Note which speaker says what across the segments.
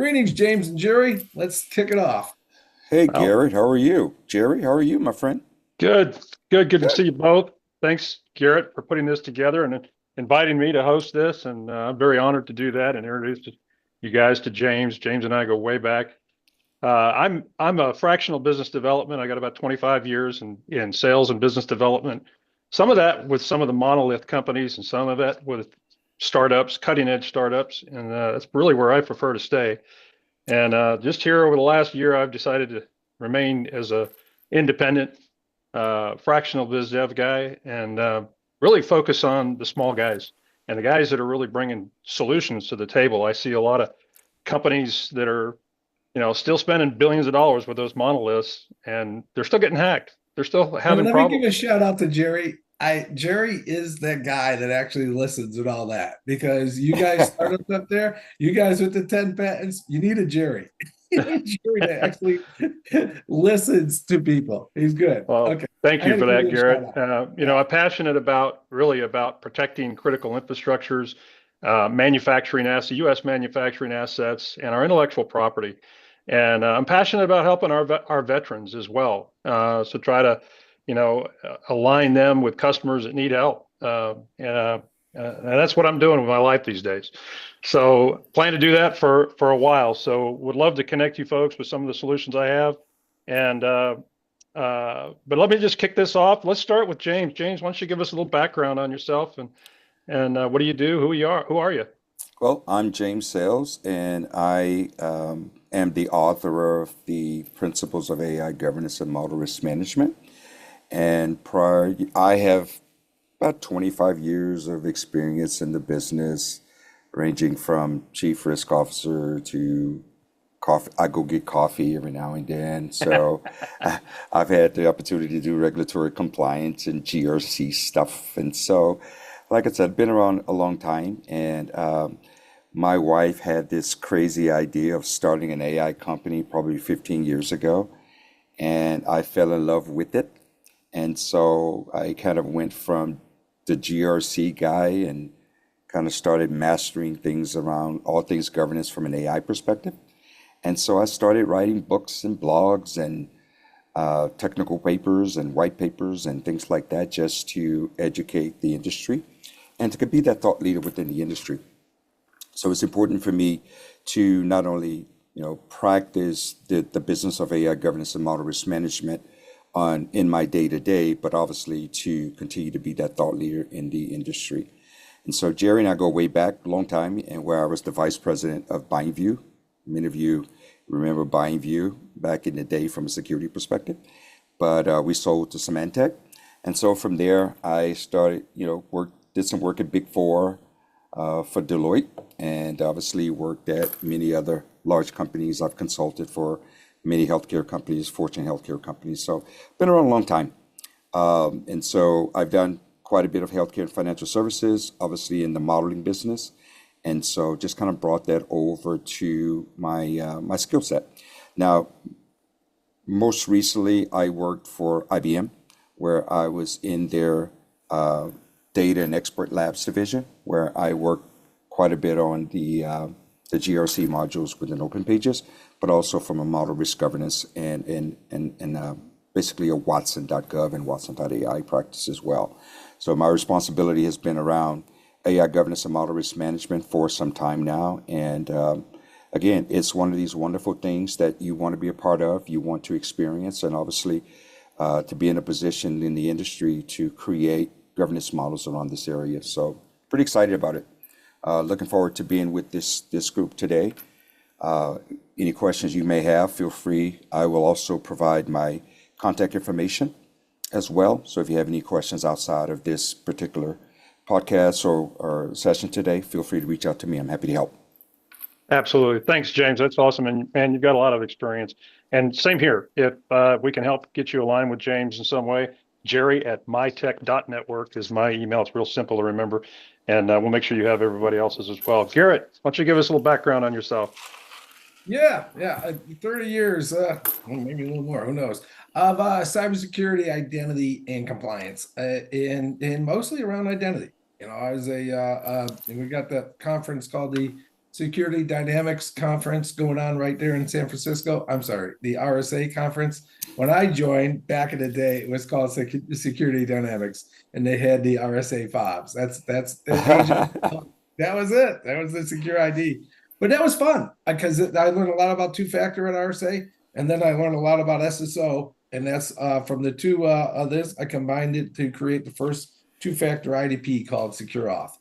Speaker 1: Greetings, James and Jerry. Let's kick it off.
Speaker 2: Hey
Speaker 3: Well,
Speaker 2: Garrett, how are you? Jerry, how are you, my friend?
Speaker 3: good, good to
Speaker 1: Good.
Speaker 3: see you both. Thanks, Garrett, for putting this together and inviting me to host this. And I'm very honored to do that and introduce you guys to James. James and I go way back. I'm a fractional business development. I got about 25 years in sales and business development. Some of that with some of the monolith companies, and some of that with startups, cutting edge startups, and that's really where I prefer to stay. And just here over the last year, I've decided to remain as a independent fractional biz dev guy and really focus on the small guys and the guys that are really bringing solutions to the table. I see a lot of companies that are, still spending billions of dollars with those monoliths, and they're still getting hacked. They're still
Speaker 1: And
Speaker 3: having
Speaker 1: let me give a
Speaker 3: problems.
Speaker 1: shout out to Jerry. Jerry is that guy that actually listens and all that because you guys startups up there, you guys with the 10 patents, you need a Jerry. You need Jerry that actually listens to people. He's good.
Speaker 3: Well,
Speaker 1: Okay.
Speaker 3: thank
Speaker 1: I
Speaker 3: you
Speaker 1: had to
Speaker 3: for
Speaker 1: give
Speaker 3: that,
Speaker 1: you a shout
Speaker 3: Garrett.
Speaker 1: out. Yeah.
Speaker 3: I'm passionate about really about protecting critical infrastructures, manufacturing assets, U.S. manufacturing assets, and our intellectual property. And I'm passionate about helping our veterans as well. So try to, align them with customers that need help. And that's what I'm doing with my life these days. So plan to do that for a while. So would love to connect you folks with some of the solutions I have. And but let me just kick this off. Let's start with James. James, why don't you give us a little background on yourself and what do you do? Who you are? Who are you?
Speaker 2: Well, I'm James Sayles, and I am the author of the Principles of AI Governance and Model Risk Management. And I have about 25 years of experience in the business, ranging from chief risk officer to coffee. I go get coffee every now and then. So I've had the opportunity to do regulatory compliance and GRC stuff. And so, like I said, been around a long time. And my wife had this crazy idea of starting an AI company probably 15 years ago. And I fell in love with it. And so I kind of went from the GRC guy and kind of started mastering things around all things governance from an AI perspective. And so I started writing books and blogs and technical papers and white papers and things like that just to educate the industry and to be that thought leader within the industry. So it's important for me to not only, practice the business of AI governance and model risk management in my day to day, but obviously to continue to be that thought leader in the industry. And so Jerry and I go way back a long time, and where I was the vice president of BuyingView. Many of you remember BuyingView back in the day from a security perspective, but we sold to Symantec. And so from there, I started, did some work at Big Four for Deloitte, and obviously worked at many other large companies. I've consulted for many healthcare companies, Fortune healthcare companies. So been around a long time. And so I've done quite a bit of healthcare and financial services, obviously in the modeling business. And so just kind of brought that over to my skill set. Now, most recently, I worked for IBM, where I was in their data and expert labs division, where I worked quite a bit on the GRC modules within Open Pages, but also from a model risk governance and basically a Watson.gov and Watson.ai practice as well. So my responsibility has been around AI governance and model risk management for some time now. And again, it's one of these wonderful things that you want to be a part of, you want to experience, and obviously to be in a position in the industry to create governance models around this area. So pretty excited about it. Looking forward to being with this group today. Any questions you may have, feel free. I will also provide my contact information as well. So if you have any questions outside of this particular podcast or session today, feel free to reach out to me. I'm happy to help.
Speaker 3: Absolutely. Thanks, James. That's awesome. And man, you've got a lot of experience. And same here. If we can help get you aligned with James in some way, Jerry at mytech.network is my email. It's real simple to remember. And we'll make sure you have everybody else's as well. Garrett, why don't you give us a little background on yourself?
Speaker 1: Yeah. 30 years, maybe a little more, who knows, of cybersecurity, identity, and compliance, and mostly around identity. I was we got the conference called the Security Dynamics conference going on right there in San Francisco. I'm sorry, the RSA conference. When I joined back in the day, it was called Security Dynamics, and they had the RSA fobs. That's the agent. That was it. That was the secure ID. But that was fun because I learned a lot about two-factor at RSA, and then I learned a lot about SSO, and that's from the two of this. I combined it to create the first two-factor IDP called Secure Auth.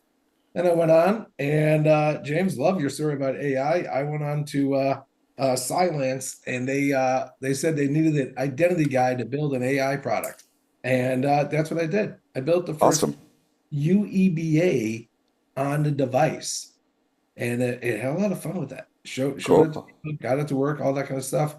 Speaker 1: And I went on, and James, love your story about AI. I went on to Cylance, and they said they needed an identity guide to build an AI product, and that's what I did. I built the first
Speaker 2: Awesome.
Speaker 1: UEBA on the device, and it had a lot of fun with that. Showed it to
Speaker 2: Cool.
Speaker 1: people, got it to work, all that kind of stuff.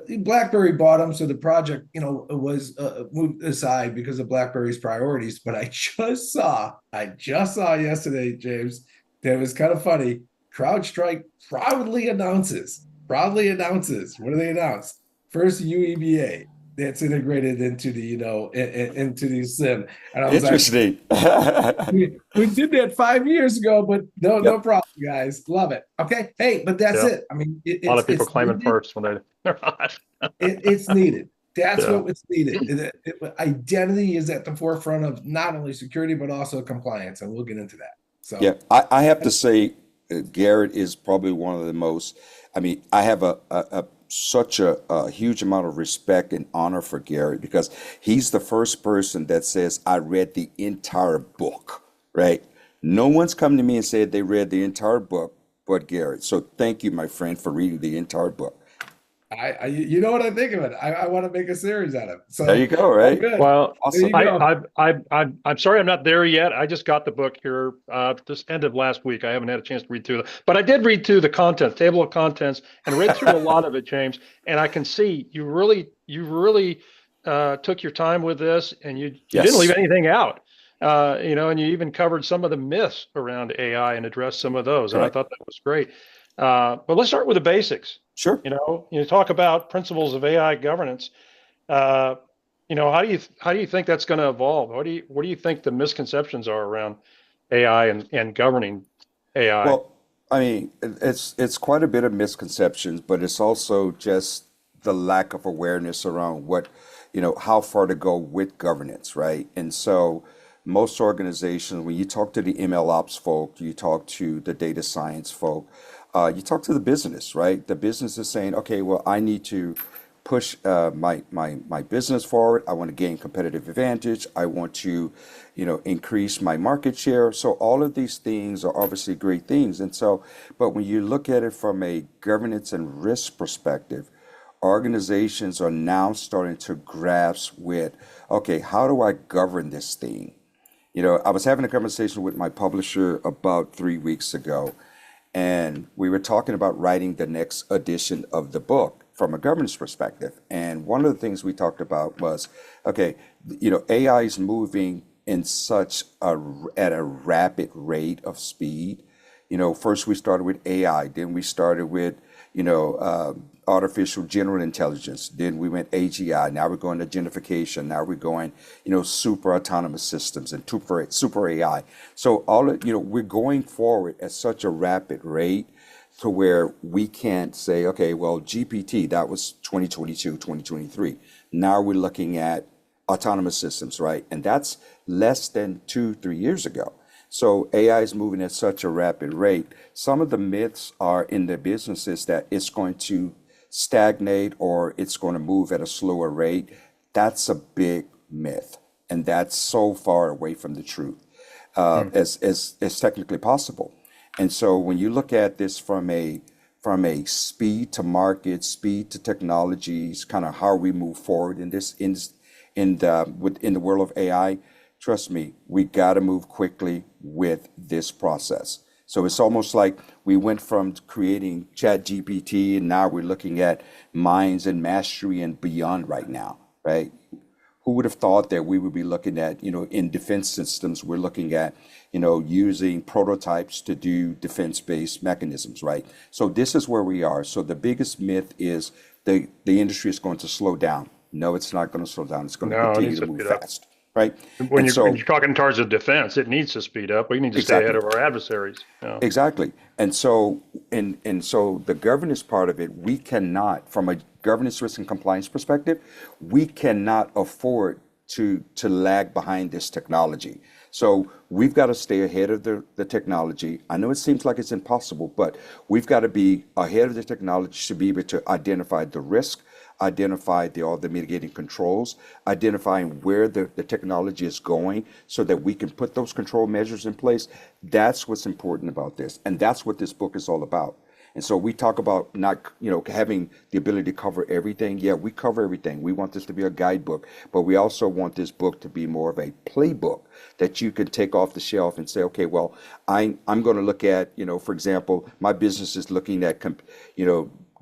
Speaker 1: BlackBerry bought them, so the project, was moved aside because of BlackBerry's priorities. But I just saw yesterday, James, that was kind of funny. CrowdStrike proudly announces. What do they announce? First UEBA that's integrated into the, into the SIM. And I was like,
Speaker 2: Interesting.
Speaker 1: we did that 5 years ago, but no
Speaker 2: Yep.
Speaker 1: problem, guys. Love it. Okay, hey, but that's
Speaker 3: Yeah.
Speaker 1: it. I mean,
Speaker 3: A lot of people
Speaker 1: it's
Speaker 3: claiming
Speaker 1: needed.
Speaker 3: first when they're not.
Speaker 1: It's needed. That's
Speaker 3: Yeah.
Speaker 1: what's needed. Identity is at the forefront of not only security but also compliance, and we'll get into that.
Speaker 2: Yeah,
Speaker 1: So,
Speaker 2: I have to say, Garrett is probably one of the most. I mean, I have such a huge amount of respect and honor for Garrett because he's the first person that says, I read the entire book, right? No one's come to me and said they read the entire book but Garrett. So thank you, my friend, for reading the entire book.
Speaker 1: you know what I think of it. I want to make a series out of it.
Speaker 2: There you
Speaker 1: So,
Speaker 2: go,
Speaker 1: all
Speaker 2: right?
Speaker 1: good.
Speaker 3: Well,
Speaker 1: There
Speaker 2: Awesome.
Speaker 1: you go.
Speaker 3: I'm sorry I'm not there yet. I just got the book here this end of last week. I haven't had a chance to read through it, but I did read through the contents, table of contents, and read through a lot of it, James. And I can see you really took your time with this, and you didn't leave
Speaker 2: Yes,
Speaker 3: anything out. And you even covered some of the myths around AI and addressed some of those, and I
Speaker 2: correct.
Speaker 3: thought that was great. But let's start with the basics.
Speaker 2: Sure.
Speaker 3: You talk about principles of AI governance. Uh, how do you think that's going to evolve? What do you think the misconceptions are around AI and governing AI?
Speaker 2: Well, I mean, it's quite a bit of misconceptions, but it's also just the lack of awareness around how far to go with governance, right? And so most organizations, when you talk to the ML ops folk, you talk to the data science folk, you talk to the business, right? The business is saying, okay, well, I need to push my business forward. I want to gain competitive advantage. I want to, increase my market share. So all of these things are obviously great things. And so, but when you look at it from a governance and risk perspective, organizations are now starting to grasp with, okay, how do I govern this thing? I was having a conversation with my publisher about 3 weeks ago, and we were talking about writing the next edition of the book from a governance perspective. And one of the things we talked about was, okay, AI is moving in at a rapid rate of speed. First we started with AI, then we started with, artificial general intelligence. Then we went AGI. Now we're going to genification. Now we're going, super autonomous systems and super AI. So we're going forward at such a rapid rate to where we can't say, okay, well, GPT, that was 2022, 2023. Now we're looking at autonomous systems, right? And that's less than 2, 3 years ago. So AI is moving at such a rapid rate. Some of the myths are in the businesses that it's going to stagnate or it's going to move at a slower rate. That's a big myth. And that's so far away from the truth
Speaker 3: Hmm.
Speaker 2: as technically possible. And so when you look at this from a speed to market, speed to technologies, kind of how we move forward in the world of AI, trust me, we got to move quickly with this process. So it's almost like we went from creating Chat GPT and now we're looking at minds and mastery and beyond right now, right? Who would have thought that we would be looking at, in defense systems, we're looking at, using prototypes to do defense-based mechanisms, right? So this is where we are. So the biggest myth is the industry is going to slow down. No, it's not going to slow down. It's going to
Speaker 3: No, it
Speaker 2: continue
Speaker 3: needs
Speaker 2: to
Speaker 3: to
Speaker 2: move
Speaker 3: speed up.
Speaker 2: fast. right?
Speaker 3: When
Speaker 2: And
Speaker 3: you're
Speaker 2: so,
Speaker 3: talking in terms of defense, it needs to speed up. We need to stay ahead
Speaker 2: exactly.
Speaker 3: of our adversaries.
Speaker 2: Exactly. And so the governance part of it, we cannot, from a governance risk and compliance perspective, we cannot afford to lag behind this technology. So we've got to stay ahead of the technology. I know it seems like it's impossible, but we've got to be ahead of the technology to be able to identify the risk, identify all the mitigating controls, identifying where the technology is going so that we can put those control measures in place. That's what's important about this. And that's what this book is all about. And so we talk about not, having the ability to cover everything. Yeah, we cover everything. We want this to be a guidebook, but we also want this book to be more of a playbook that you can take off the shelf and say, okay, well, I'm going to look at, for example, my business is looking at,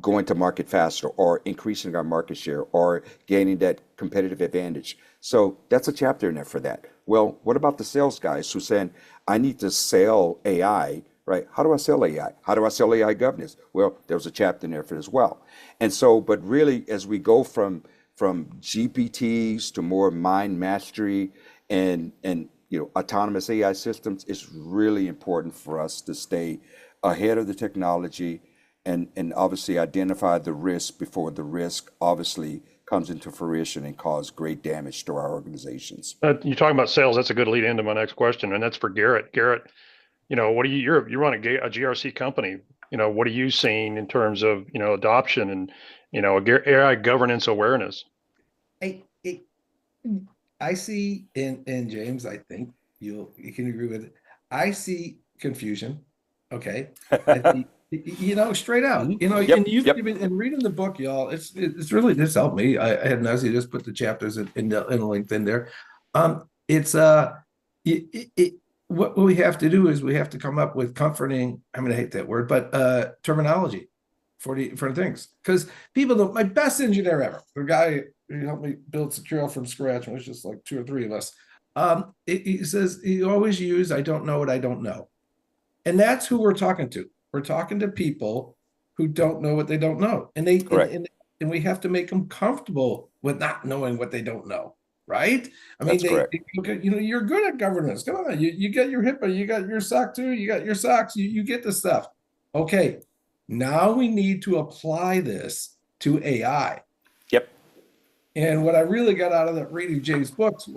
Speaker 2: going to market faster or increasing our market share or gaining that competitive advantage. So that's a chapter in there for that. Well, what about the sales guys who saying, I need to sell AI, right? How do I sell AI? How do I sell AI governance? Well, there was a chapter in there for it as well. And so, but really, as we go from GPTs to more mind mastery and autonomous AI systems, it's really important for us to stay ahead of the technology and obviously identify the risk before the risk obviously comes into fruition and cause great damage to our organizations.
Speaker 3: You're talking about sales. That's a good lead into my next question, and that's for Garrett. Garrett, what do you run a GRC company? What are you seeing in terms of adoption and AI governance awareness?
Speaker 1: I, it, I see in James, I think you can agree with it. I see confusion. Okay. I see, straight out,
Speaker 2: Hmm.
Speaker 1: and
Speaker 2: Yep,
Speaker 1: you've
Speaker 2: yep.
Speaker 1: given and reading the book, y'all, it's really this helped me. I had Nazi just put the chapters in a link in there. It's what we have to do is we have to come up with comforting, I'm gonna hate that word, but terminology for things. Because people don't, my best engineer ever, the guy who helped me build Secure from scratch, and it was just like two or three of us. He says he always use I don't know what I don't know. And that's who we're talking to. We're talking to people who don't know what they don't know. And they
Speaker 2: Correct.
Speaker 1: and we have to make them comfortable with not knowing what they don't know. Right? I mean,
Speaker 2: That's correct.
Speaker 1: they look at, you're good at governance. Come on, you get your HIPAA, you got your SOC 2, you got your SOX, you get the stuff. Okay. Now we need to apply this to AI.
Speaker 2: Yep.
Speaker 1: And what I really got out of that reading James' books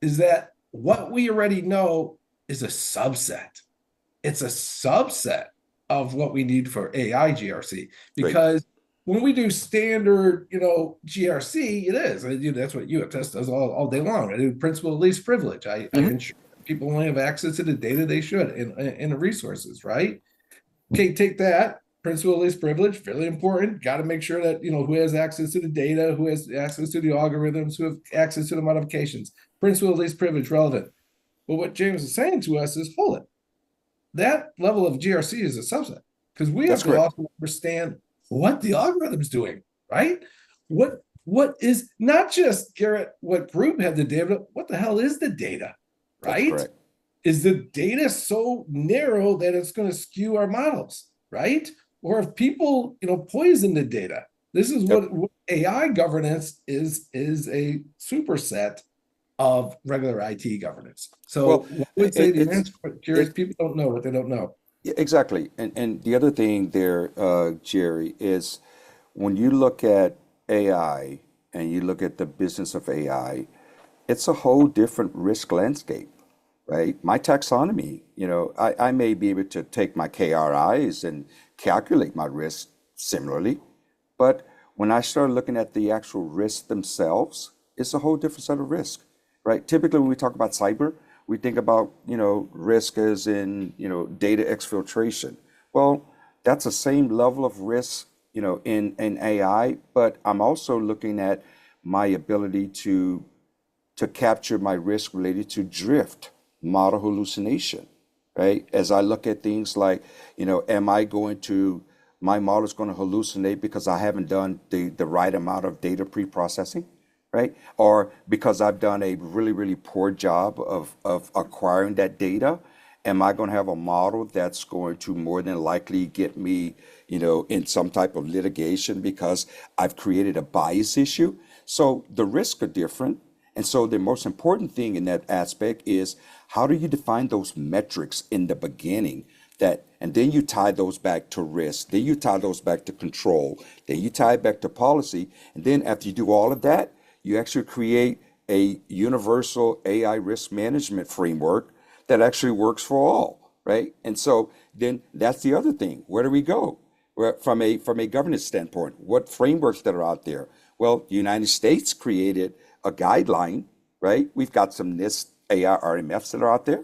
Speaker 1: is that what we already know is a subset. It's a subset of what we need for AI GRC.
Speaker 2: Great.
Speaker 1: Because when we do standard, GRC, it is. That's what UFS does all day long. I do principal of least privilege. I
Speaker 2: Hmm.
Speaker 1: ensure people only have access to the data they should in the resources, right? Okay, take that. Principal of least privilege, fairly important. Got to make sure that who has access to the data, who has access to the algorithms, who have access to the modifications. Principal of least privilege relevant. But what James is saying to us is, hold it. That level of GRC is a subset because we have
Speaker 2: That's
Speaker 1: to
Speaker 2: correct.
Speaker 1: also understand what the algorithm's doing, right? What is not just Garrett, what group had the data, what the hell is the data,
Speaker 2: That's
Speaker 1: right?
Speaker 2: correct.
Speaker 1: Is the data so narrow that it's going to skew our models, right? Or if people, poison the data. This is
Speaker 2: Yep.
Speaker 1: what AI governance is a superset of regular IT governance.
Speaker 2: Well,
Speaker 1: So I would say
Speaker 2: it,
Speaker 1: the
Speaker 2: it's
Speaker 1: answer, curious
Speaker 2: it
Speaker 1: people don't know what they don't know.
Speaker 2: yeah, exactly. And the other thing there, Jerry, is when you look at AI and you look at the business of AI, it's a whole different risk landscape, right? My taxonomy, I may be able to take my KRIs and calculate my risk similarly, but when I start looking at the actual risks themselves, it's a whole different set of risk, right? Typically, when we talk about cyber, we think about, risk as in, data exfiltration. Well, that's the same level of risk, in AI, but I'm also looking at my ability to capture my risk related to drift, model hallucination, right? As I look at things like, am I going to, my model is going to hallucinate because I haven't done the right amount of data pre-processing, right? Or because I've done a really, really poor job of acquiring that data. Am I going to have a model that's going to more than likely get me, in some type of litigation because I've created a bias issue? So the risks are different. And so the most important thing in that aspect is how do you define those metrics in the beginning and then you tie those back to risk, then you tie those back to control, then you tie it back to policy. And then after you do all of that, you actually create a universal AI risk management framework that actually works for all, right? And so then that's the other thing. Where do we go? From a governance standpoint, what frameworks that are out there? Well, the United States created a guideline, right? We've got some NIST AI RMFs that are out there,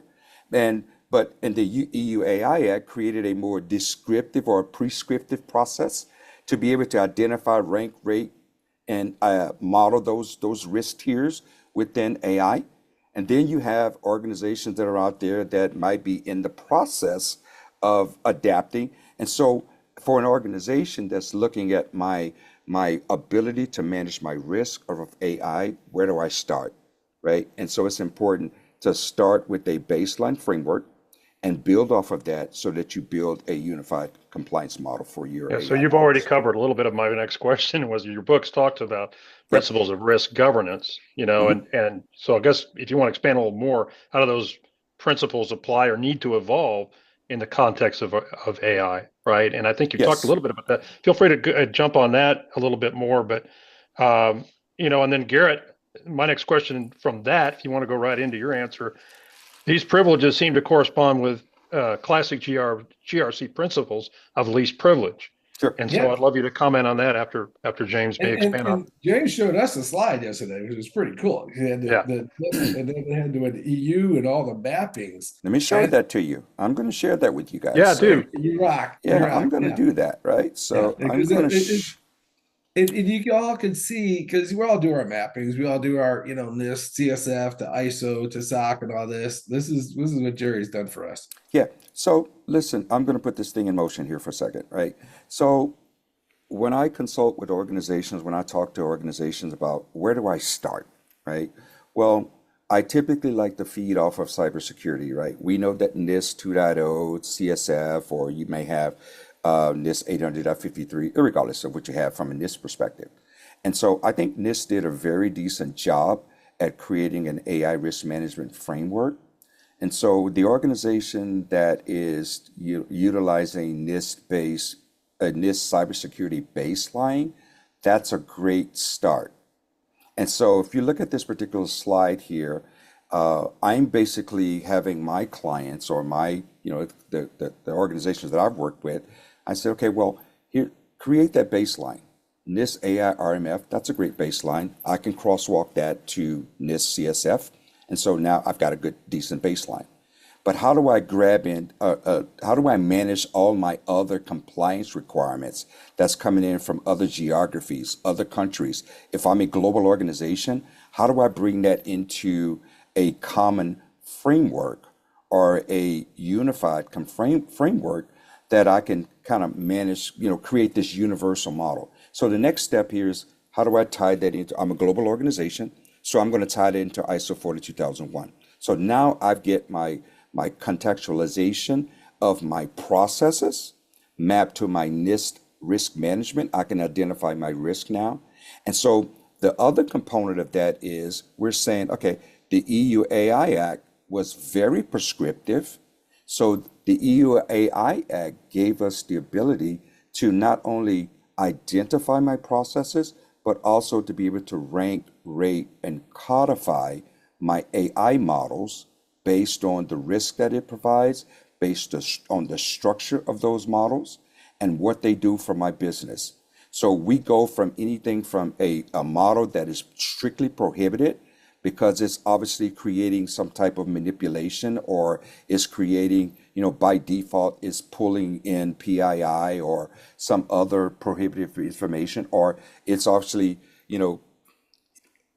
Speaker 2: but the EU AI Act created a more descriptive or prescriptive process to be able to identify, rank, rate, and model those risk tiers within AI. And then you have organizations that are out there that might be in the process of adapting. And so for an organization that's looking at my ability to manage my risk of AI, where do I start, right? And so it's important to start with a baseline framework and build off of that so that you build a unified compliance model for your
Speaker 3: Yeah, so
Speaker 2: AI
Speaker 3: you've already
Speaker 2: models.
Speaker 3: covered a little bit of my next question was your books talked about
Speaker 2: Yep.
Speaker 3: principles of risk governance,
Speaker 2: Mhm.
Speaker 3: and so I guess if you want to expand a little more, how do those principles apply or need to evolve in the context of AI, right? And I think you talked a
Speaker 2: Yes.
Speaker 3: little bit about that. Feel free to jump on that a little bit more, but and then Garrett, my next question from that, if you want to go right into your answer, these privileges seem to correspond with classic GRC principles of least privilege.
Speaker 2: Sure.
Speaker 3: And so
Speaker 1: Yeah.
Speaker 3: I'd love you to comment on that after James may expand on.
Speaker 1: And James showed us a slide yesterday, which was pretty cool. He had
Speaker 3: Yeah.
Speaker 1: the and then they had the EU and all the mappings.
Speaker 2: Let me show
Speaker 1: And
Speaker 2: that to you. I'm going to share that with you guys.
Speaker 3: Yeah,
Speaker 2: So
Speaker 3: dude.
Speaker 1: you rock,
Speaker 2: yeah, I'm going to
Speaker 1: yeah,
Speaker 2: do that, right?
Speaker 1: yeah.
Speaker 2: So I'm
Speaker 1: Because
Speaker 2: going to
Speaker 1: you all can see because we all do our mappings, we all do our NIST, CSF to ISO to SOC and all this. This is what Jerry's done for us.
Speaker 2: yeah. So listen, I'm going to put this thing in motion here for a second, right? So when I consult with organizations, when I talk to organizations about where do I start, right? Well, I typically like to feed off of cybersecurity, right? We know that NIST 2.0, CSF, or you may have NIST 800.53, regardless of what you have from a NIST perspective. And so I think NIST did a very decent job at creating an AI risk management framework. And so the organization that is utilizing NIST-based, a NIST cybersecurity baseline, that's a great start. And so if you look at this particular slide here, I'm basically having my clients or the organizations that I've worked with, I said, okay, well, here, create that baseline. NIST AI RMF, that's a great baseline. I can crosswalk that to NIST CSF. And so now I've got a good, decent baseline. But how do I how do I manage all my other compliance requirements that's coming in from other geographies, other countries? If I'm a global organization, how do I bring that into a common framework or a unified framework that I can kind of manage, create this universal model? So the next step here is how do I tie that into, I'm a global organization, so I'm going to tie it into ISO 42001. So now I get my contextualization of my processes mapped to my NIST risk management. I can identify my risk now. And so the other component of that is we're saying, okay, the EU AI Act was very prescriptive. So the EU AI Act gave us the ability to not only identify my processes, but also to be able to rank, rate, and codify my AI models based on the risk that it provides, based on the structure of those models, and what they do for my business. So we go from anything from a model that is strictly prohibited because it's obviously creating some type of manipulation or is creating, by default is pulling in PII or some other prohibitive information, or it's obviously,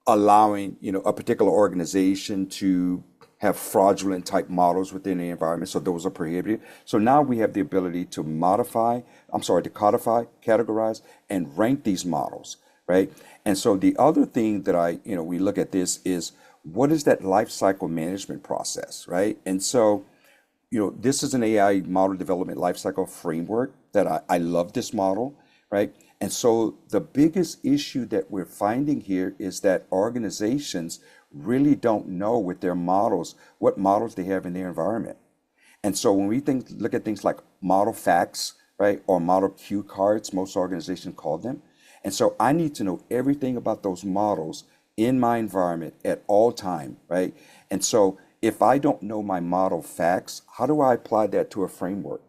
Speaker 2: allowing, a particular organization to have fraudulent type models within the environment. So those are prohibited. So now we have the ability to to codify, categorize, and rank these models, right? And so the other thing that we look at this is what is that life cycle management process, right? And so, this is an AI model development lifecycle framework that I love this model, right? And so the biggest issue that we're finding here is that organizations really don't know with their models what models they have in their environment. And so when we look at things like model facts, right, or model cue cards, most organizations call them. And so I need to know everything about those models in my environment at all time, right? And so if I don't know my model facts, how do I apply that to a framework?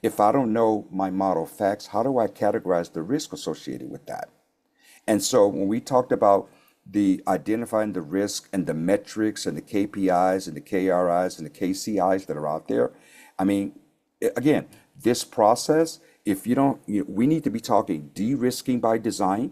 Speaker 2: If I don't know my model facts, how do I categorize the risk associated with that? And so when we talked about the identifying the risk and the metrics and the KPIs and the KRIs and the KCIs that are out there, I mean, again, this process, if you don't, we need to be talking de-risking by design.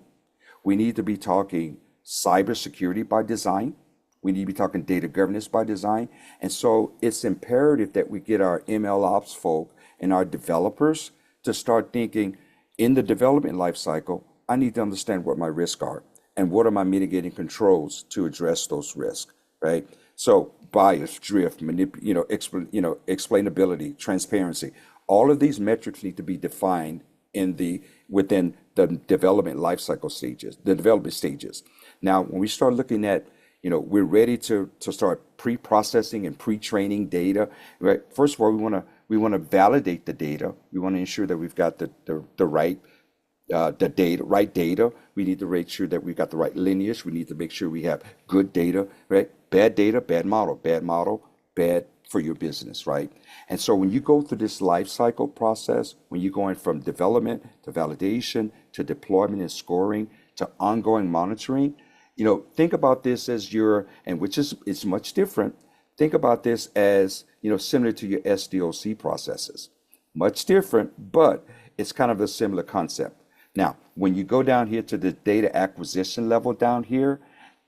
Speaker 2: We need to be talking cybersecurity by design. We need to be talking data governance by design. And so it's imperative that we get our ML ops folk and our developers to start thinking in the development life cycle, I need to understand what my risks are and what are my mitigating controls to address those risks, right? So bias, drift, explainability, transparency, all of these metrics need to be defined within the development life cycle stages, the development stages. Now, when we start looking at, we're ready to start pre-processing and pre-training data, right? First of all, we want to validate the data. We want to ensure that we've got the right right data. We need to make sure that we've got the right lineage. We need to make sure we have good data, right? Bad data, bad model, bad for your business, right? And so when you go through this life cycle process, when you're going from development to validation to deployment and scoring to ongoing monitoring, think about this as it's much different. Think about this as, similar to your SDOC processes. Much different, but it's kind of a similar concept. Now, when you go down here to the data acquisition level down here,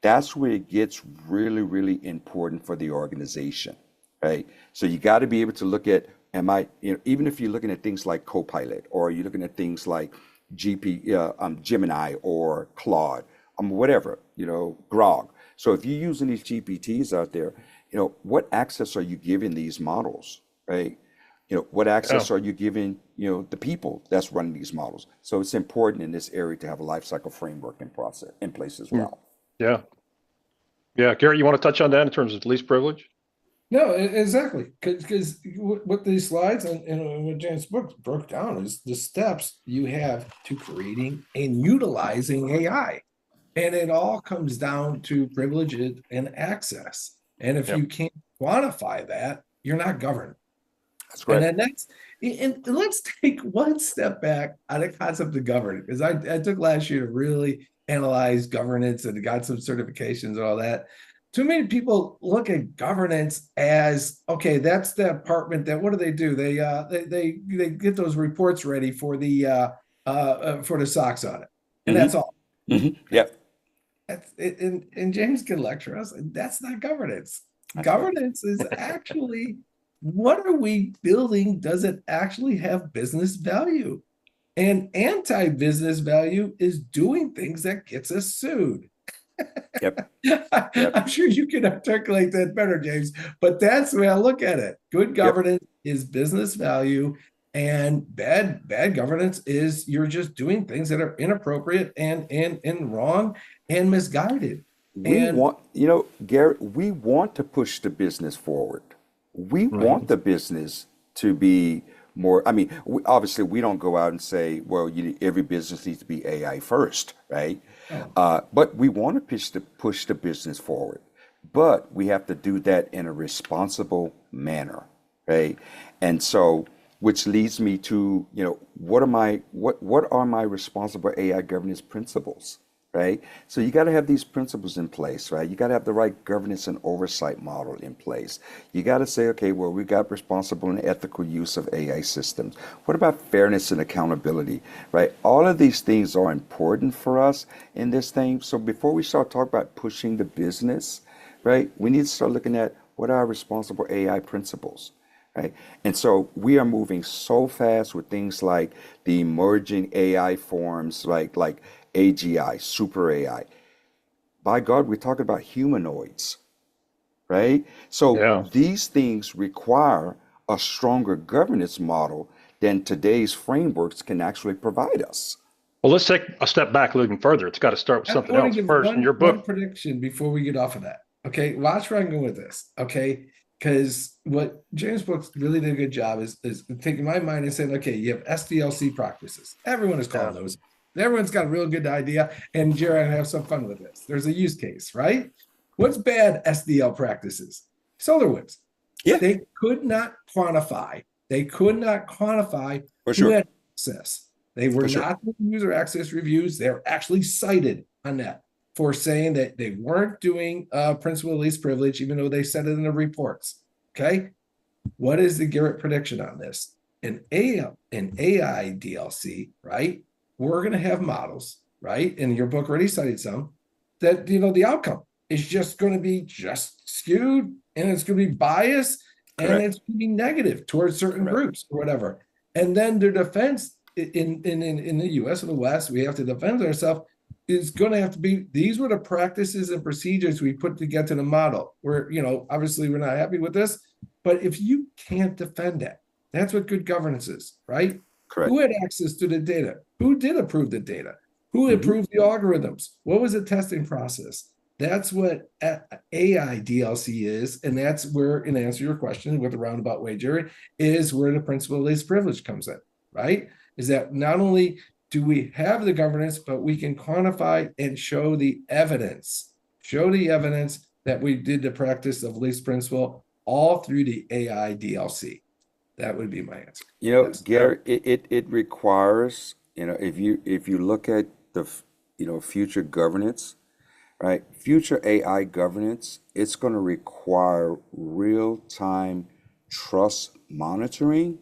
Speaker 2: that's where it gets really, really important for the organization, right? So you got to be able to look at, even if you're looking at things like Copilot, or you're looking at things like Gemini or Claude, whatever, Grok. So if you're using these GPTs out there, what access are you giving these models, right? What access are you giving, the people that's running these models? So it's important in this area to have a lifecycle framework in place as well.
Speaker 3: Yeah. Yeah. Garrett, you want to touch on that in terms of least privilege?
Speaker 1: No, exactly. Because what these slides and what James' book broke down is the steps you have to creating and utilizing AI. And it all comes down to privilege and access. And if you can't quantify that, you're not governed.
Speaker 2: That's great.
Speaker 1: And let's take one step back on the concept of governance, because I took last year to really analyze governance and got some certifications and all that. Too many people look at governance as, okay, that's the department that, what do? They get those reports ready for the SOX audit, and that's all.
Speaker 2: Yep.
Speaker 1: And James can lecture us. That's not governance. Governance is actually, what are we building? Does it actually have business value? And anti-business value is doing things that gets us sued.
Speaker 2: Yep.
Speaker 1: I'm sure you can articulate that better, James, but that's the way I look at it. Good governance is business value, and bad governance is you're just doing things that are inappropriate and wrong and misguided.
Speaker 2: Garrett, we want to push the business forward. We want the business to be more. I mean, obviously, we don't go out and say, well, every business needs to be AI first, right? But we want to push the business forward. But we have to do that in a responsible manner, right? And so, which leads me to, what are my responsible AI governance principles? Right? So you got to have these principles in place, right? You got to have the right governance and oversight model in place. You got to say, okay, well, we got responsible and ethical use of AI systems. What about fairness and accountability, right? All of these things are important for us in this thing. So before we start talking about pushing the business, right, we need to start looking at what are our responsible AI principles. Right? And so we are moving so fast with things like the emerging AI forms, like AGI, super AI. By God, we're talking about humanoids, right? So these things require a stronger governance model than today's frameworks can actually provide us.
Speaker 3: Well, let's take a step back looking further. It's got to start with something else first. In your book,
Speaker 1: one prediction before we get off of that. Okay, watch where I'm going with this. Okay, because what James Brooks really did a good job is taking my mind and saying, okay, you have SDLC practices. Everyone is
Speaker 3: Yeah.
Speaker 1: calling those. Everyone's got a real good idea. And Jared, I have some fun with this. There's a use case, right? What's bad SDL practices? SolarWinds.
Speaker 2: Yeah,
Speaker 1: They could not quantify. They could not quantify
Speaker 2: for
Speaker 1: who
Speaker 2: sure,
Speaker 1: had access. They were
Speaker 2: for sure.
Speaker 1: not doing user access reviews. They're actually cited on that for saying that they weren't doing principal least privilege, even though they said it in the reports. Okay. What is the Garrett prediction on this? An AI DLC, right? We're going to have models, right? And your book already cited some that, the outcome is just going to be just skewed and it's going to be biased and
Speaker 2: Correct,
Speaker 1: it's going to be negative towards certain
Speaker 2: correct.
Speaker 1: groups or whatever. And then their defense in the US and the West, we have to defend ourselves is going to have to be these were the practices and procedures we put to get to the model. Where, obviously we're not happy with this, but if you can't defend that, that's what good governance is, right?
Speaker 2: Correct.
Speaker 1: Who had access to the data? Who did approve the data? Who
Speaker 2: Hmm.
Speaker 1: approved the algorithms? What was the testing process? That's what AI DLC is. And that's where, in answer to your question with a roundabout way, Jerry, is where the principle of least privilege comes in, right? Is that not only do we have the governance, but we can quantify and show the evidence, that we did the practice of least principle all through the AI DLC. That would be my answer. Yes.
Speaker 3: Yeah.
Speaker 2: Gary, it requires, if you look at future governance, right? Future AI governance, it's going to require real-time trust monitoring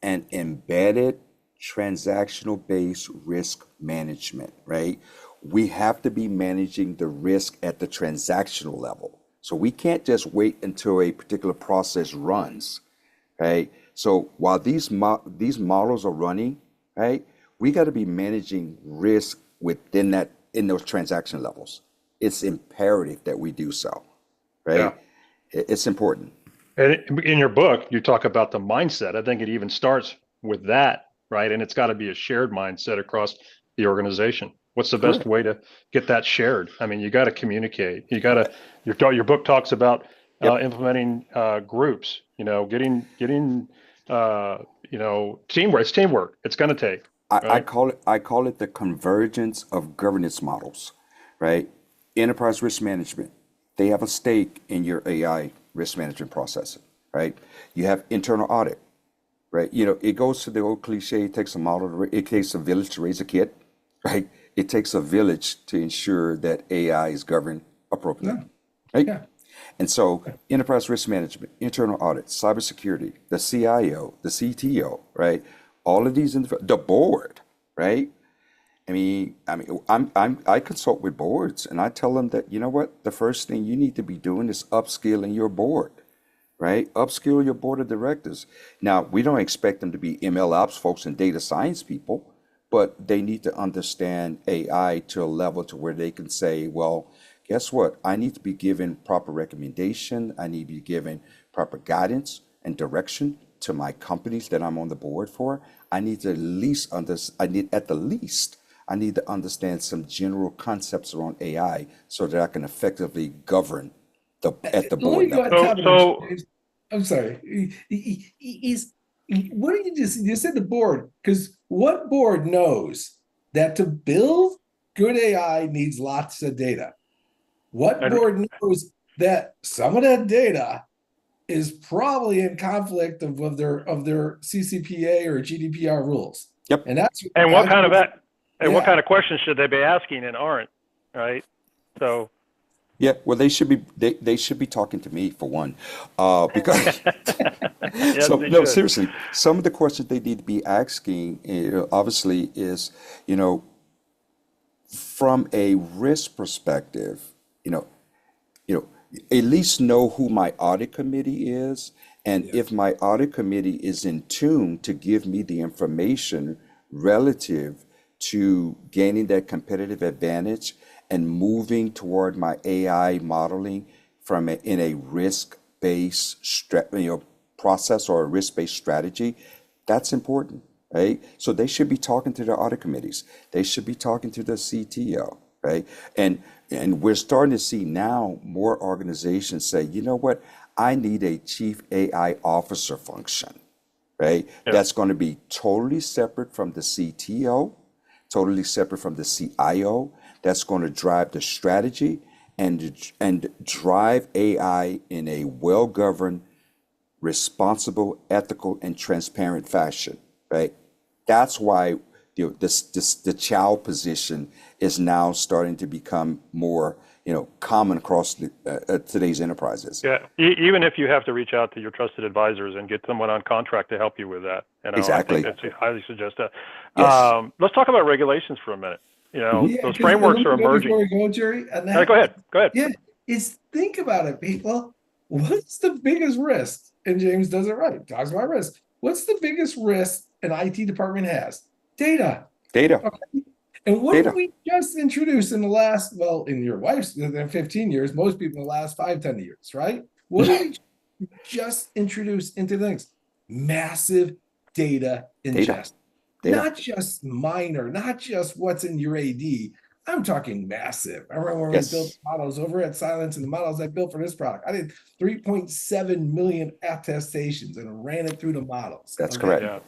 Speaker 2: and embedded transactional-based risk management, right? We have to be managing the risk at the transactional level. So we can't just wait until a particular process runs, right? So while these models are running, right, we got to be managing risk within in those transaction levels. It's imperative that we do so,
Speaker 3: Yeah.
Speaker 2: right? It's important.
Speaker 3: And in your book, you talk about the mindset. I think it even starts with that, right? And it's got to be a shared mindset across the organization. What's the best
Speaker 2: Correct.
Speaker 3: way to get that shared? I mean, you got to communicate. Your book talks about
Speaker 2: Yep.
Speaker 3: implementing groups. Teamwork. It's teamwork. It's going to take,
Speaker 2: I
Speaker 3: right?
Speaker 2: call it the convergence of governance models, right? Enterprise risk management, they have a stake in your AI risk management process, right? You have internal audit, right? It goes to the old cliche, it takes a village to raise a kid, right? It takes a village to ensure that AI is governed appropriately,
Speaker 1: No.
Speaker 2: right?
Speaker 1: Yeah.
Speaker 2: And so enterprise risk management, internal audit, cybersecurity, the CIO, the CTO, right? All of these, the board, right? I consult with boards and I tell them that, you know what, the first thing you need to be doing is upskilling your board, right? Upskill your board of directors. Now, we don't expect them to be ML ops folks and data science people, but they need to understand AI to a level to where they can say, well, guess what? I need to be given proper recommendation. I need to be given proper guidance and direction to my companies that I'm on the board for. I need to at least I need to understand some general concepts around AI so that I can effectively govern at the
Speaker 1: Let
Speaker 2: board
Speaker 1: me go on
Speaker 2: level.
Speaker 1: top of that,
Speaker 3: So
Speaker 1: James. I'm sorry. What did you said the board? Because what board knows that to build good AI needs lots of data? What
Speaker 3: and
Speaker 1: board knows that some of that data is probably in conflict of their CCPA or GDPR rules?
Speaker 2: Yep.
Speaker 1: And that's
Speaker 3: and what kind of what
Speaker 1: yeah.
Speaker 3: kind of questions should they be asking and aren't, right? So
Speaker 2: Yeah, well, they should be talking to me for one, because
Speaker 3: yes,
Speaker 2: so
Speaker 3: they
Speaker 2: no,
Speaker 3: should.
Speaker 2: seriously, some of the questions they need to be asking, obviously, is you know from a risk perspective, you know, at least know who my audit committee is, and
Speaker 1: Yeah.
Speaker 2: if my audit committee is in tune to give me the information relative to gaining that competitive advantage and moving toward my AI modeling in a risk-based process or a risk-based strategy, that's important, right? So they should be talking to their audit committees. They should be talking to the CTO, right? And And we're starting to see now more organizations say, you know what, I need a chief AI officer function, right?
Speaker 3: Yeah.
Speaker 2: That's going to be totally separate from the CTO, totally separate from the CIO. That's going to drive the strategy and drive AI in a well-governed, responsible, ethical, and transparent fashion, right? That's why the child position is now starting to become more, common across today's enterprises.
Speaker 3: Yeah. Even if you have to reach out to your trusted advisors and get someone on contract to help you with that, I think
Speaker 2: Exactly.
Speaker 3: that's highly suggest that.
Speaker 2: Yes.
Speaker 3: Let's talk about regulations for a minute.
Speaker 2: Mhm.
Speaker 1: Yeah,
Speaker 3: Those
Speaker 1: because
Speaker 3: frameworks
Speaker 1: let
Speaker 3: are
Speaker 1: me go before
Speaker 3: emerging.
Speaker 1: we go, Jerry, and
Speaker 3: All right, go
Speaker 1: that,
Speaker 3: ahead. Go ahead.
Speaker 1: yeah, is think about it, people. What's the biggest risk? And James does it right. Talks about risk. What's the biggest risk an IT department has? Data.
Speaker 2: Data.
Speaker 1: Okay. And what did
Speaker 2: Data.
Speaker 1: we just introduce in the last, well, in your wife's 15 years, most people in the last 5, 10 years, right? What did we just introduce into things? Massive data
Speaker 2: Data.
Speaker 1: ingest.
Speaker 2: Data.
Speaker 1: Not just minor, not just what's in your AD. I'm talking massive. I remember when we built
Speaker 2: Yes.
Speaker 1: models over at Silence and the models I built for this product. I did 3.7 million attestations and ran it through the models.
Speaker 2: That's
Speaker 1: Okay.
Speaker 2: correct.
Speaker 3: Yeah.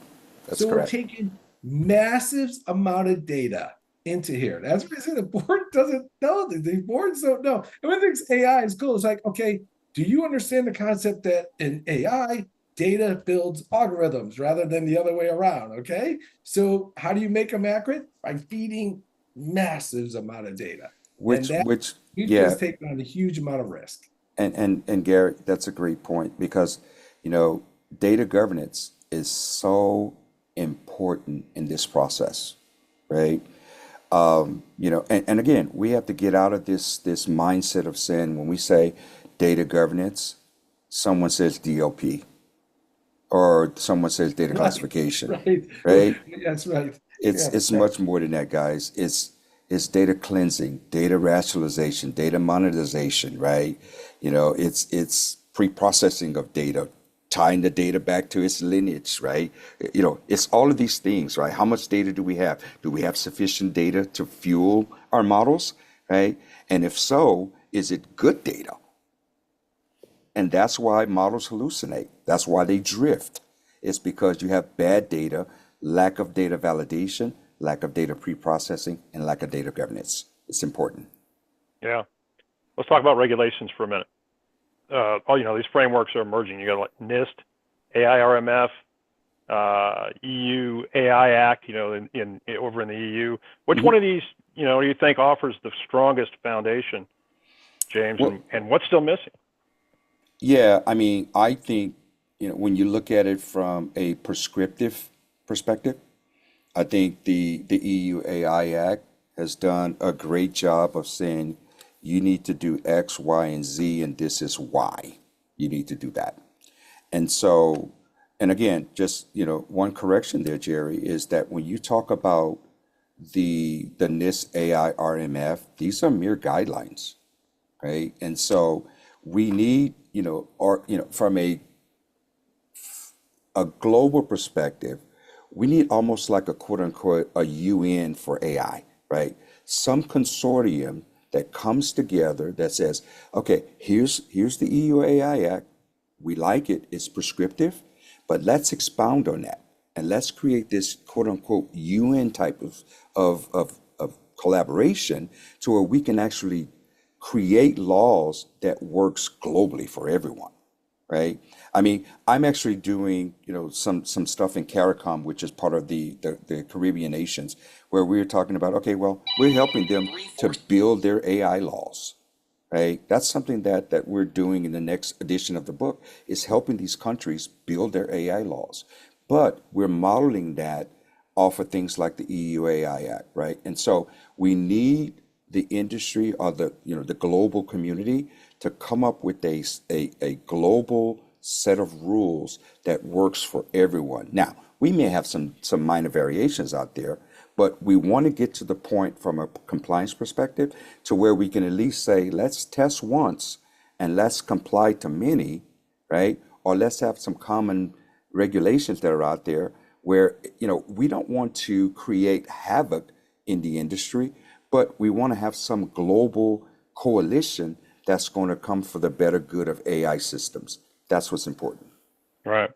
Speaker 2: That's
Speaker 1: So we're
Speaker 2: correct.
Speaker 1: taking massive amount of data into here. That's what I say the board doesn't know. The boards don't know. And one of the things AI is cool. It's like, okay, do you understand the concept that in AI, data builds algorithms rather than the other way around? Okay. So how do you make them accurate? By feeding massive amount of data. And that we've
Speaker 2: Yeah,
Speaker 1: just taken on a huge amount of risk.
Speaker 2: and Garrett, that's a great point because, you know, data governance is so important in this process, right? And again, we have to get out of this mindset of saying when we say data governance, someone says DLP or someone says data
Speaker 1: Right.
Speaker 2: classification,
Speaker 1: Right.
Speaker 2: right?
Speaker 1: That's right.
Speaker 2: It's
Speaker 1: Yeah.
Speaker 2: it's much more than that, guys. It's data cleansing, data rationalization, data monetization, right? It's pre-processing of data, tying the data back to its lineage, right? It's all of these things, right? How much data do we have? Do we have sufficient data to fuel our models, right? And if so, is it good data? And that's why models hallucinate. That's why they drift. It's because you have bad data, lack of data validation, lack of data pre-processing, and lack of data governance. It's important.
Speaker 3: Yeah. Let's talk about regulations for a minute. These frameworks are emerging. You got like NIST, AI RMF, EU AI Act, in over in the EU. Which one
Speaker 2: Mhm.
Speaker 3: of these, do you think offers the strongest foundation, James,
Speaker 2: Well,
Speaker 3: and what's still missing?
Speaker 2: yeah, I mean, I think, when you look at it from a prescriptive perspective, I think the EU AI Act has done a great job of saying you need to do X, Y, and Z, and this is why you need to do that. And so, and again, just, one correction there, Jerry, is that when you talk about the NIST AI RMF, these are mere guidelines, right? And so we need, from a global perspective, we need almost like a quote unquote a UN for AI, right? Some consortium that comes together that says, okay, here's the EU AI Act. We like it, it's prescriptive, but let's expound on that and let's create this quote unquote UN type of collaboration to where we can actually create laws that works globally for everyone, right? I mean, I'm actually doing, some stuff in CARICOM, which is part of the Caribbean nations, where we're talking about, okay, well, we're helping them to build their AI laws, right? That's something that we're doing in the next edition of the book, is helping these countries build their AI laws. But we're modeling that off of things like the EU AI Act, right? And so we need the industry or the global community to come up with a global set of rules that works for everyone. Now, we may have some minor variations out there, but we want to get to the point from a compliance perspective to where we can at least say, let's test once and let's comply to many, right? Or let's have some common regulations that are out there where, we don't want to create havoc in the industry, but we want to have some global coalition that's going to come for the better good of AI systems. That's what's important.
Speaker 3: Right.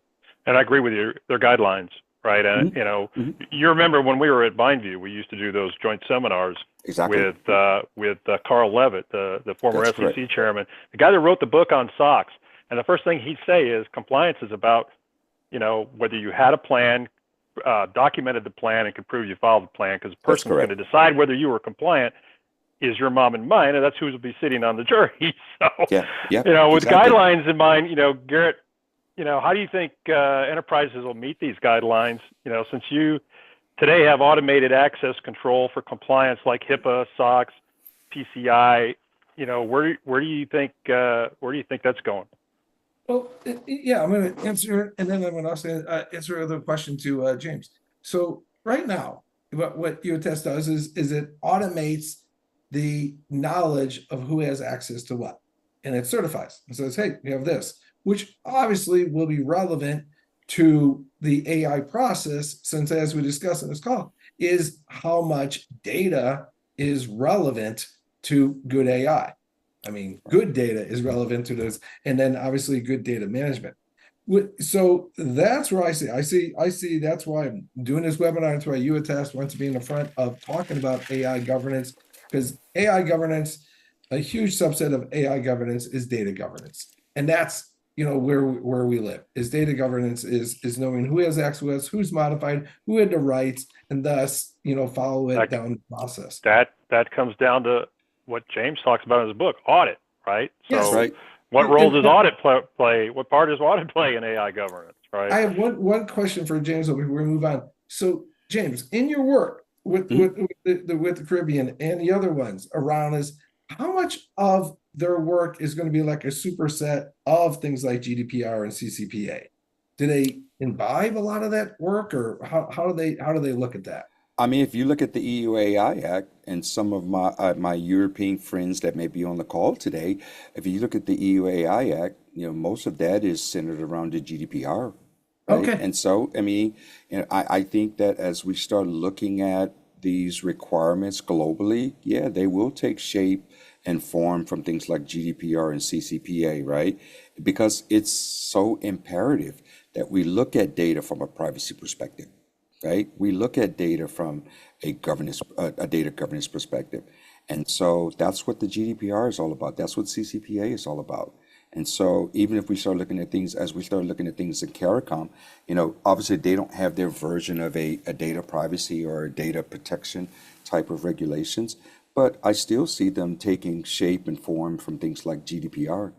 Speaker 3: And I agree with you. They're guidelines, right? And
Speaker 2: Mm-hmm.
Speaker 3: you remember when we were at Bindview, we used to do those joint seminars
Speaker 2: Exactly.
Speaker 3: with Carl Levitt, the former
Speaker 2: That's
Speaker 3: SEC
Speaker 2: correct.
Speaker 3: chairman, the guy that wrote the book on SOX. And the first thing he'd say is compliance is about, whether you had a plan, documented the plan, and could prove you followed the plan, because the
Speaker 2: That's
Speaker 3: person who's going
Speaker 2: correct.
Speaker 3: to decide whether you were compliant is your mom and mine, and that's who's will be sitting on the jury. So,
Speaker 2: Yeah,
Speaker 3: with
Speaker 2: exactly.
Speaker 3: guidelines in mind, Garrett, how do you think enterprises will meet these guidelines? Since you today have automated access control for compliance like HIPAA, SOX, PCI, where do you think that's going?
Speaker 1: Well, yeah, I'm going to answer, and then I'm going to also answer the question to James. So right now, what UATest does is it automates the knowledge of who has access to what, and it certifies and says, hey, we have this, which obviously will be relevant to the AI process, since as we discussed in this call, is how much data is relevant to good AI. I mean, good data is relevant to this, and then obviously good data management. So that's where I see that's why I'm doing this webinar. That's why UATest wants to be in the front of talking about AI governance, because AI governance, a huge subset of AI governance is data governance. And that's where we live, is data governance is knowing who has access, who's modified, who had the rights, and thus follow it down the process.
Speaker 3: That comes down to what James talks about in his book, audit, right?
Speaker 1: Yes.
Speaker 3: So
Speaker 2: Right.
Speaker 3: what role does audit play? What part does audit play in AI governance, right?
Speaker 1: I have one question for James before we move on. So James, in your work with the Caribbean and the other ones around us, how much of their work is going to be like a superset of things like GDPR and CCPA? Do they imbibe a lot of that work, or how do they look at that?
Speaker 2: I mean, if you look at the EU AI Act and some of my European friends that may be on the call today, if you look at the EU AI Act, most of that is centered around the GDPR, right?
Speaker 1: Okay.
Speaker 2: And so, I mean, I think that as we start looking at these requirements globally, yeah, they will take shape and form from things like GDPR and CCPA, right? Because it's so imperative that we look at data from a privacy perspective, right? We look at data from a data governance perspective. And so that's what the GDPR is all about. That's what CCPA is all about. And so even if we start looking at things, as we start looking at things in CARICOM, obviously they don't have their version of a data privacy or a data protection type of regulations, but I still see them taking shape and form from things like GDPR.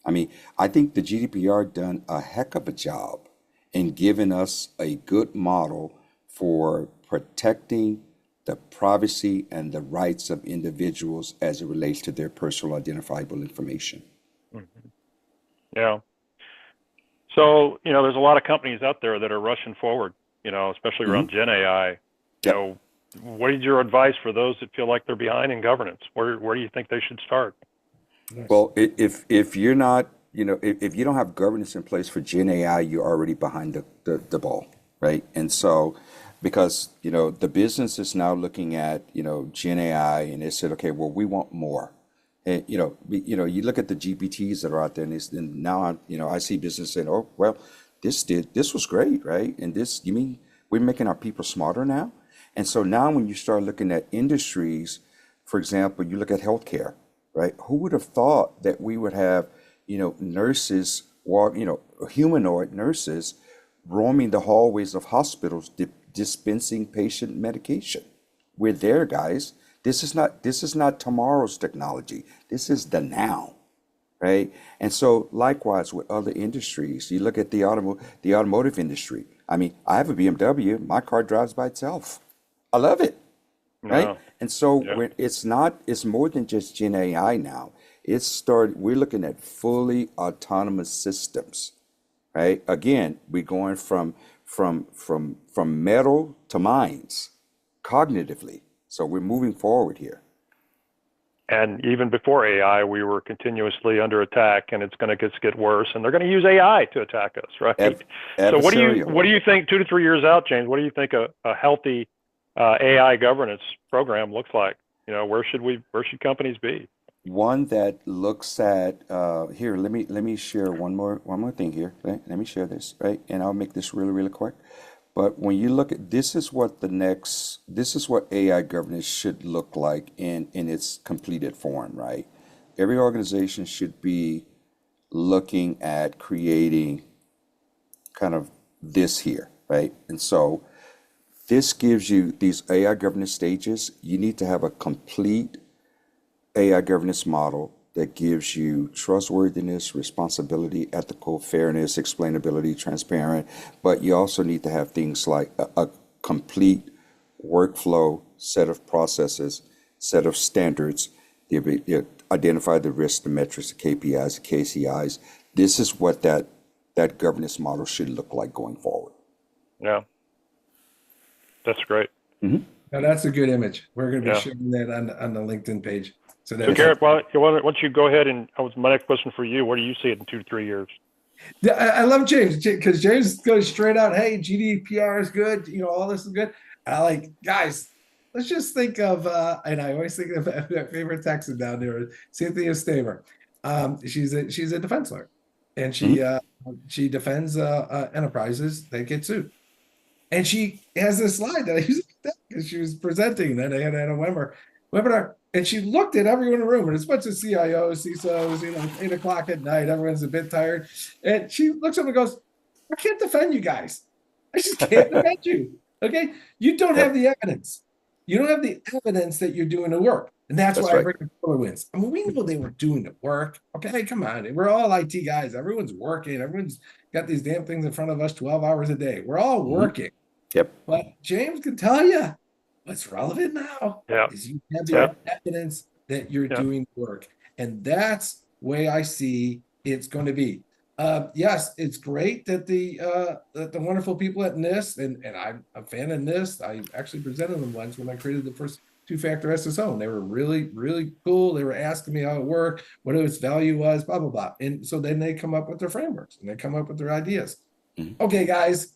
Speaker 2: I mean, I think the GDPR done a heck of a job in giving us a good model for protecting the privacy and the rights of individuals as it relates to their personal identifiable information.
Speaker 3: Mm-hmm. Yeah. So, there's a lot of companies out there that are rushing forward, especially around Gen AI.
Speaker 2: Yep.
Speaker 3: What is your advice for those that feel like they're behind in governance? Where do you think they should start?
Speaker 2: Well, if you're not, if you don't have governance in place for Gen AI, you're already behind the ball, right? And so, because, the business is now looking at, Gen AI, and they said, okay, well, we want more. And, you look at the GPTs that are out there, and now, I see business saying, oh, well, this was great, right? And you mean we're making our people smarter now? And so now when you start looking at industries, for example, you look at healthcare, right? Who would have thought that we would have, nurses, humanoid nurses roaming the hallways of hospitals, dispensing patient medication? We're there, guys. This is not tomorrow's technology. This is the now, right? And so likewise with other industries, you look at the automotive industry. I mean, I have a BMW, my car drives by itself. I love it, right?
Speaker 3: No.
Speaker 2: And so
Speaker 3: Yeah.
Speaker 2: it's more than just Gen AI now. We're looking at fully autonomous systems, right? Again, we're going from metal to minds cognitively. So we're moving forward here.
Speaker 3: And even before AI, we were continuously under attack, and it's going to get worse. And they're going to use AI to attack us, right? So what do you think 2 to 3 years out, James? What do you think a healthy AI governance program looks like? where should companies be?
Speaker 2: One that looks at here. Let me share one more thing here. Right? Let me share this, right? And I'll make this really quick. But when you look at this is what AI governance should look like in its completed form, right? Every organization should be looking at creating kind of this here, right? And so this gives you these AI governance stages. You need to have a complete AI governance model that gives you trustworthiness, responsibility, ethical, fairness, explainability, transparent, but you also need to have things like a complete workflow, set of processes, set of standards, identify the risks, the metrics, the KPIs, the KCIs. This is what that governance model should look like going forward.
Speaker 3: Yeah, that's great.
Speaker 1: Now that's a good image. We're going to be
Speaker 3: Yeah.
Speaker 1: sharing that on the LinkedIn page. So
Speaker 3: So
Speaker 1: that's
Speaker 3: Garrett, why don't you go ahead and my next question for you, where do you see it in 2 to 3 years?
Speaker 1: Yeah, I love James because James goes straight out. Hey, GDPR is good. All this is good. I like, guys. Let's just think of, and I always think of my favorite Texan down there, Cynthia Stamer. She's a defense lawyer, and she defends enterprises that get sued. And she has this slide that I used because she was presenting. Then I had a webinar, and she looked at everyone in the room, and it's a bunch of CIOs, CISOs, 8 o'clock at night, everyone's a bit tired. And she looks up and goes, I can't defend you guys. I just can't defend you. Okay. You don't have the evidence. You don't have the evidence that you're doing the work. And that's why I bring the SolarWinds. I mean, we know they were doing the work. Okay, come on. We're all IT guys. Everyone's working. Everyone's got these damn things in front of us 12 hours a day. We're all working.
Speaker 2: Yep.
Speaker 1: But James can tell you what's relevant now is you have the evidence that you're doing work. And that's the way I see it's going to be. Yes, it's great that the wonderful people at NIST, and I'm a fan of NIST. I actually presented them once when I created the first two-factor SSO, and they were really, really cool. They were asking me how it worked, what its value was, blah, blah, blah. And so then they come up with their frameworks, and they come up with their ideas. Okay, guys,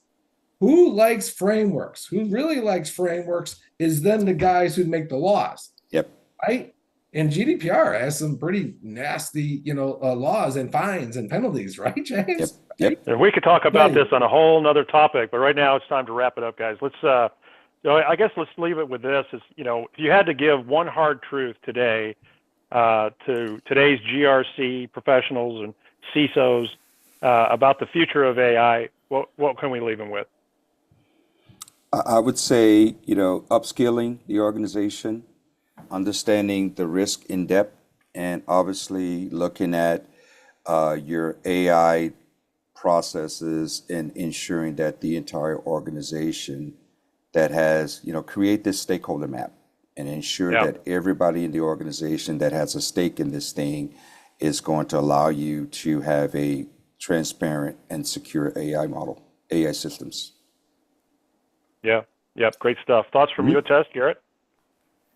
Speaker 1: who likes frameworks? Who really likes frameworks is then the guys who make the laws.
Speaker 2: Yep.
Speaker 1: Right? And GDPR has some pretty nasty, laws and fines and penalties, right, James?
Speaker 2: Yep.
Speaker 3: And we could talk about this on a whole nother topic, but right now it's time to wrap it up, guys. Let's, I guess let's leave it with this: if you had to give one hard truth today to today's GRC professionals and CISOs about the future of AI, what can we leave them with?
Speaker 2: I would say, upskilling the organization, understanding the risk in depth, and obviously looking at your AI processes and ensuring that the entire organization that has, create this stakeholder map and ensure that everybody in the organization that has a stake in this thing is going to allow you to have a transparent and secure AI model, AI systems.
Speaker 3: Yeah. Yep. Great stuff. Thoughts from you, Tess, Garrett?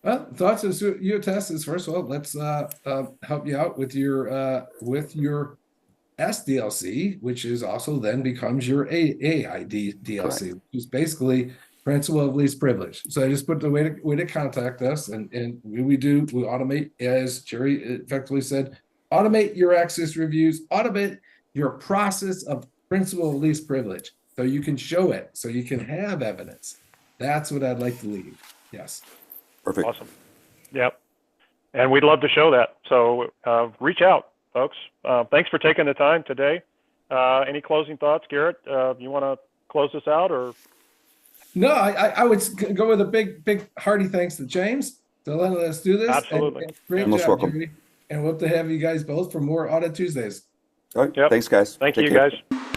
Speaker 1: Well, thoughts as you test is first of all, let's help you out with your SDLC, which is also then becomes your AI DLC, which is basically principle of least privilege. So I just put the way to contact us, and we automate, as Jerry effectively said, automate your access reviews, automate your process of principle of least privilege, so you can show it, so you can have evidence. That's what I'd like to leave. Yes.
Speaker 2: Perfect.
Speaker 3: Awesome. Yep. And we'd love to show that. So reach out, folks. Thanks for taking the time today. Any closing thoughts, Garrett? You want to close this out, or?
Speaker 1: No, I would go with a big hearty thanks to James to letting us do this.
Speaker 3: Absolutely.
Speaker 1: And great
Speaker 2: Most
Speaker 1: job,
Speaker 2: welcome.
Speaker 1: Jerry. And we'll have to have you guys both for more Audit Tuesdays.
Speaker 2: All right. Thanks, guys.
Speaker 3: Thank
Speaker 2: Take
Speaker 3: you,
Speaker 2: care.
Speaker 3: guys.